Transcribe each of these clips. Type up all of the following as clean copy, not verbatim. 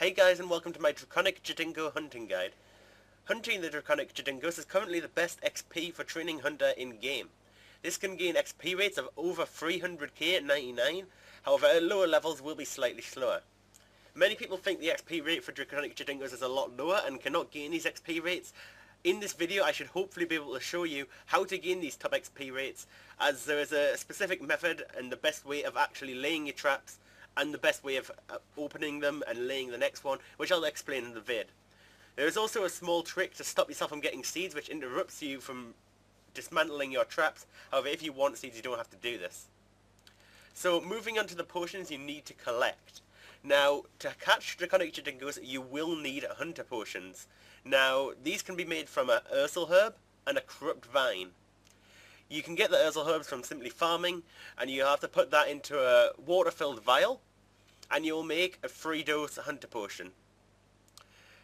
Hey guys, and welcome to my Draconic Jadinko hunting guide. Hunting the Draconic Jadinkos is currently the best XP for training hunter in game. This can gain XP rates of over 300k at 99, however at lower levels will be slightly slower. Many people think the XP rate for Draconic Jadinkos is a lot lower and cannot gain these XP rates. In this video I should hopefully be able to show you how to gain these top XP rates, as there is a specific method and the best way of actually laying your traps and the best way of opening them and laying the next one, which I'll explain in the vid. There is also a small trick to stop yourself from getting seeds, which interrupts you from dismantling your traps. However, if you want seeds, you don't have to do this. So moving on to the potions you need to collect. Now, to catch Draconic Jadinkos, you will need hunter potions. Now, these can be made from a Ursel herb and a corrupt vine. You can get the Ursel herbs from simply farming, and you have to put that into a water-filled vial, and you'll make a 3-dose hunter potion.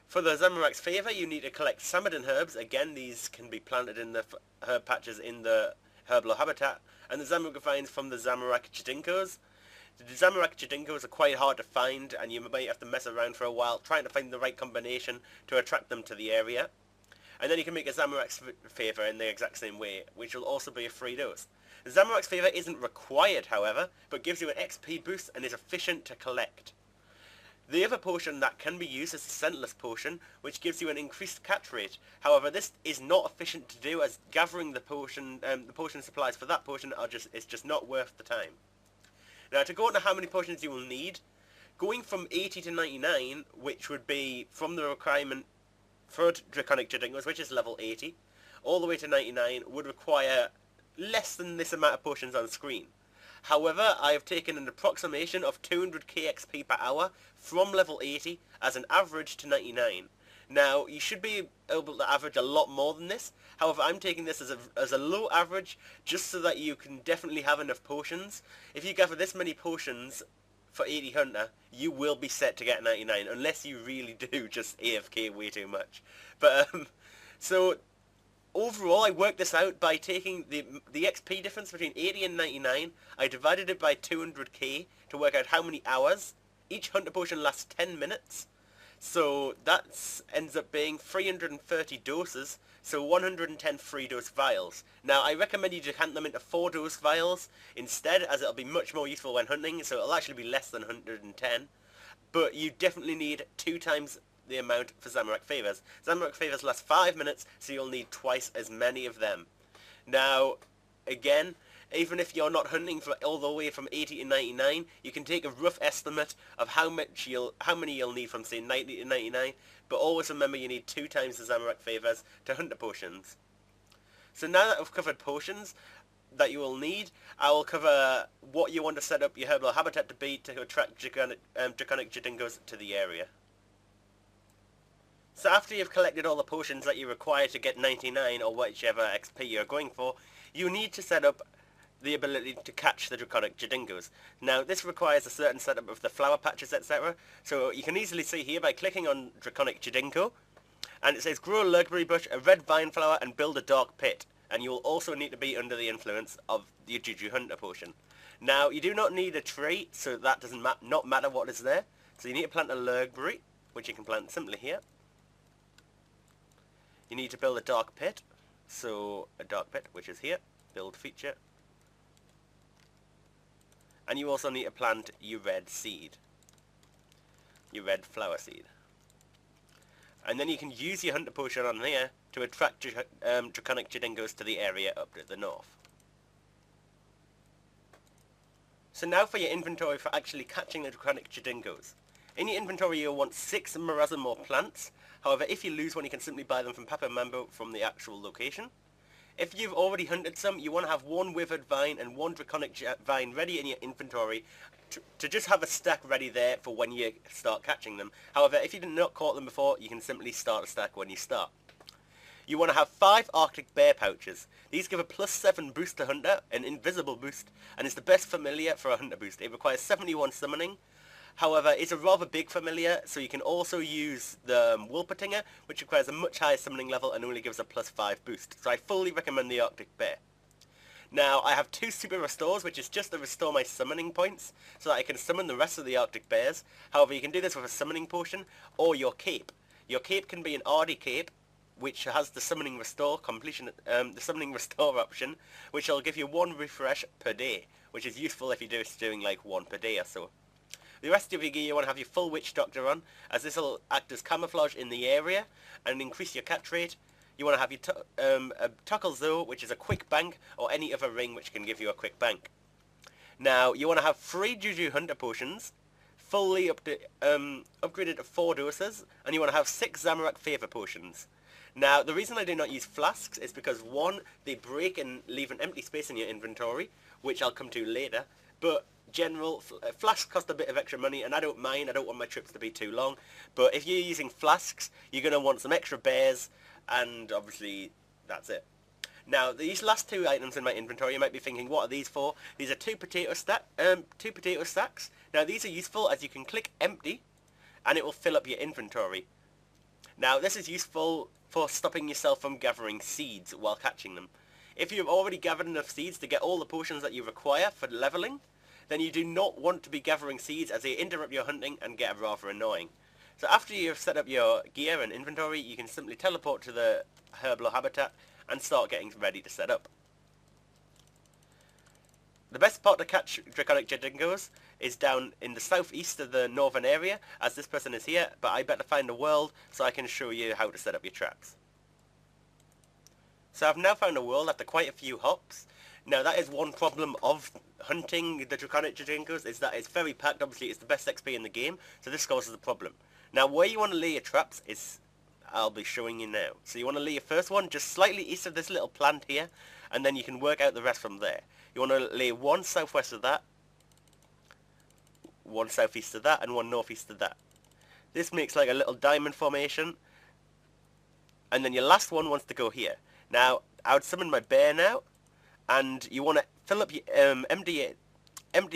For the Zamorak's favour, you need to collect Samadin herbs. Again, these can be planted in the herb patches in the herbal habitat, and the Zamorak vines from the Draconic Jadinkos. The Draconic Jadinkos are quite hard to find, and you might have to mess around for a while trying to find the right combination to attract them to the area. And then you can make a Zamorak's favour in the exact same way, which will also be a 3-dose. The Zamorak's favour isn't required, however, but gives you an XP boost and is efficient to collect. The other potion that can be used is the Scentless potion, which gives you an increased catch rate. However, this is not efficient to do, as gathering the potion supplies for that potion is just not worth the time. Now, to go into how many potions you will need, going from 80 to 99, which would be from the requirement for Draconic Jadinkos, which is level 80, all the way to 99, would require less than this amount of potions on screen. However, I have taken an approximation of 200k XP per hour from level 80 as an average to 99. Now, you should be able to average a lot more than this. However, I'm taking this as a low average, just so that you can definitely have enough potions. If you gather this many potions for 80 hunter, you will be set to get 99, unless you really do just AFK way too much. But, so, overall I worked this out by taking the XP difference between 80 and 99, I divided it by 200k to work out how many hours. Each hunter potion lasts 10 minutes, so that ends up being 330 doses, so 110 3-dose vials. Now, I recommend you decant them into 4-dose vials instead, as it'll be much more useful when hunting, so it'll actually be less than 110. But you definitely need 2 times the amount for Zamorak Favours. Zamorak Favours last 5 minutes, so you'll need twice as many of them. Now, again, even if you're not hunting for all the way from 80 to 99, you can take a rough estimate of how many you'll need from, say, 90 to 99, but always remember you need 2 times the Zamorak Favours to hunter potions. So now that I've covered potions that you will need, I will cover what you want to set up your herbal habitat to be to attract Draconic Jadinkos to the area. So after you've collected all the potions that you require to get 99 or whichever XP you're going for, you need to set up the ability to catch the Draconic Jadinkos. Now, this requires a certain setup of the flower patches, etc. So you can easily see here by clicking on Draconic Jadinko, and it says grow a lurkberry bush, a red vine flower, and build a dark pit. And you will also need to be under the influence of the Juju Hunter potion. Now, you do not need a tree, so that doesn't not matter what is there. So you need to plant a lurkberry, which you can plant simply here. You need to build a dark pit, so a dark pit, which is here, build feature. And you also need to plant your red seed, your red flower seed. And then you can use your hunter potion on here to attract Draconic Jadinkos to the area up to the north. So now for your inventory for actually catching the Draconic Jadinkos. In your inventory you'll want 6 Marasmore plants. However, if you lose one, you can simply buy them from Papa Mambo from the actual location. If you've already hunted some, you want to have 1 withered vine and 1 draconic vine ready in your inventory to just have a stack ready there for when you start catching them. However, if you've not caught them before, you can simply start a stack when you start. You want to have 5 Arctic Bear pouches. These give a +7 boost to hunter, an invisible boost, and is the best familiar for a hunter boost. It requires 71 summoning. However, it's a rather big familiar, so you can also use the Wolpertinger, which requires a much higher summoning level and only gives a +5 boost. So I fully recommend the Arctic Bear. Now, I have 2 super restores, which is just to restore my summoning points, so that I can summon the rest of the Arctic bears. However, you can do this with a summoning potion, or your cape. Your cape can be an Ardy cape, which has the summoning restore the summoning restore option, which will give you 1 refresh per day, which is useful if you're just doing like 1 per day or so. The rest of your gear, you want to have your full Witch Doctor on, as this will act as camouflage in the area and increase your catch rate. You want to have your a Tuckle Zoo, which is a quick bank, or any other ring which can give you a quick bank. Now, you want to have 3 Juju Hunter potions, fully upgraded to 4 doses, and you want to have 6 Zamorak Favor potions. Now, the reason I do not use flasks is because 1, they break and leave an empty space in your inventory, which I'll come to later, but flasks cost a bit of extra money, and I don't mind. I don't want my trips to be too long. But if you're using flasks, you're going to want some extra bears, and obviously that's it. Now, these last 2 items in my inventory, you might be thinking, what are these for? These are 2 potato sacks. Now, these are useful as you can click empty, and it will fill up your inventory. Now, this is useful for stopping yourself from gathering seeds while catching them. If you've already gathered enough seeds to get all the potions that you require for leveling, then you do not want to be gathering seeds, as they interrupt your hunting and get rather annoying. So after you've set up your gear and inventory, you can simply teleport to the Herbalo habitat and start getting ready to set up. The best spot to catch Draconic Jadinkos is down in the southeast of the northern area, as this person is here, but I better find a world so I can show you how to set up your traps. So I've now found a world after quite a few hops. Now, that is one problem of hunting the Draconic Jadinkos, is that it's very packed. Obviously it's the best XP in the game, so this causes a problem. Now, where you want to lay your traps is, I'll be showing you now. So you want to lay your first one just slightly east of this little plant here, and then you can work out the rest from there. You want to lay 1 southwest of that, 1 southeast of that, and 1 northeast of that. This makes like a little diamond formation, and then your last one wants to go here. Now, I would summon my bear now, and you want to fill up your empty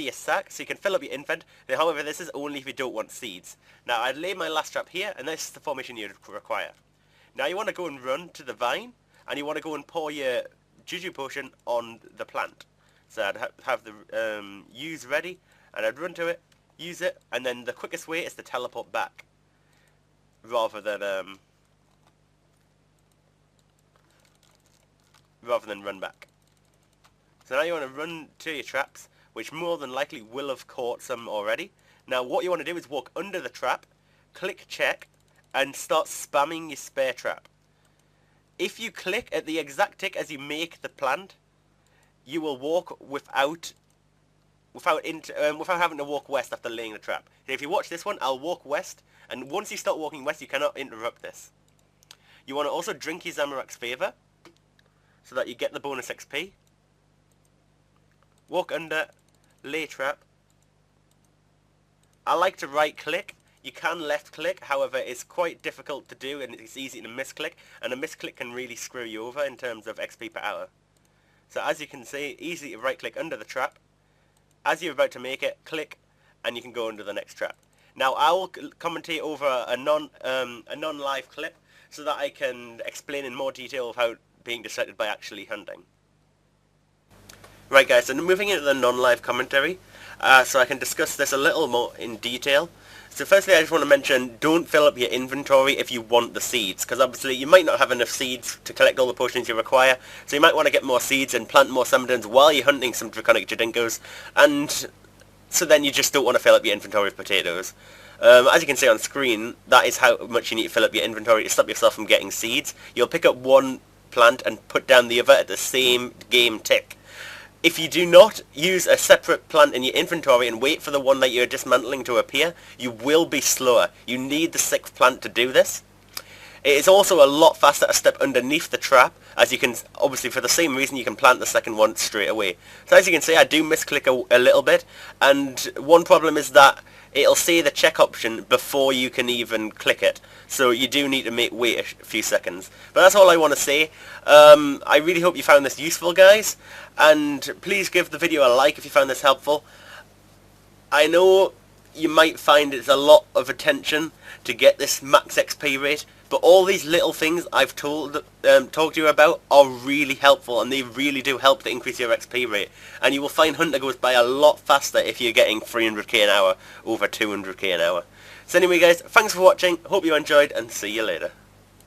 your sack so you can fill up your infant. Now, however, this is only if you don't want seeds. Now, I'd lay my last trap here, and this is the formation you'd require. Now, you want to go and run to the vine, and you want to go and pour your Juju potion on the plant. So I'd have the use ready, and I'd run to it, use it, and then the quickest way is to teleport back, rather than run back. So now you want to run to your traps, which more than likely will have caught some already. Now, what you want to do is walk under the trap, click check, and start spamming your spare trap. If you click at the exact tick as you make the plant, you will walk without having to walk west after laying the trap. And if you watch this one, I'll walk west, and once you start walking west, you cannot interrupt this. You want to also drink your Zamorak's Favor, so that you get the bonus XP. Walk under, lay trap. I like to right click. You can left click, however it's quite difficult to do and it's easy to misclick, and a misclick can really screw you over in terms of XP per hour. So as you can see, easy to right click under the trap. As you're about to make it, click, and you can go under the next trap. Now I will commentate over a non-live clip so that I can explain in more detail of how being distracted by actually hunting. Right guys, so moving into the non-live commentary, so I can discuss this a little more in detail. So firstly, I just want to mention, don't fill up your inventory if you want the seeds, because obviously you might not have enough seeds to collect all the potions you require, so you might want to get more seeds and plant more summons while you're hunting some Draconic Jadinkos, and so then you just don't want to fill up your inventory with potatoes. As you can see on screen, that is how much you need to fill up your inventory to stop yourself from getting seeds. You'll pick up one plant and put down the other at the same game tick. If you do not use a separate plant in your inventory and wait for the one that you're dismantling to appear, you will be slower. You need the 6th plant to do this. It is also a lot faster to step underneath the trap, as you can, obviously for the same reason you can plant the second one straight away. So as you can see, I do misclick a little bit, and one problem is that it'll say the check option before you can even click it. So you do need to wait a few seconds. But that's all I want to say. I really hope you found this useful, guys. And please give the video a like if you found this helpful. I know you might find it's a lot of attention to get this max XP rate, but all these little things I've talked to you about are really helpful, and they really do help to increase your XP rate. And you will find Hunter goes by a lot faster if you're getting 300k an hour over 200k an hour. So anyway guys, thanks for watching, hope you enjoyed, and see you later.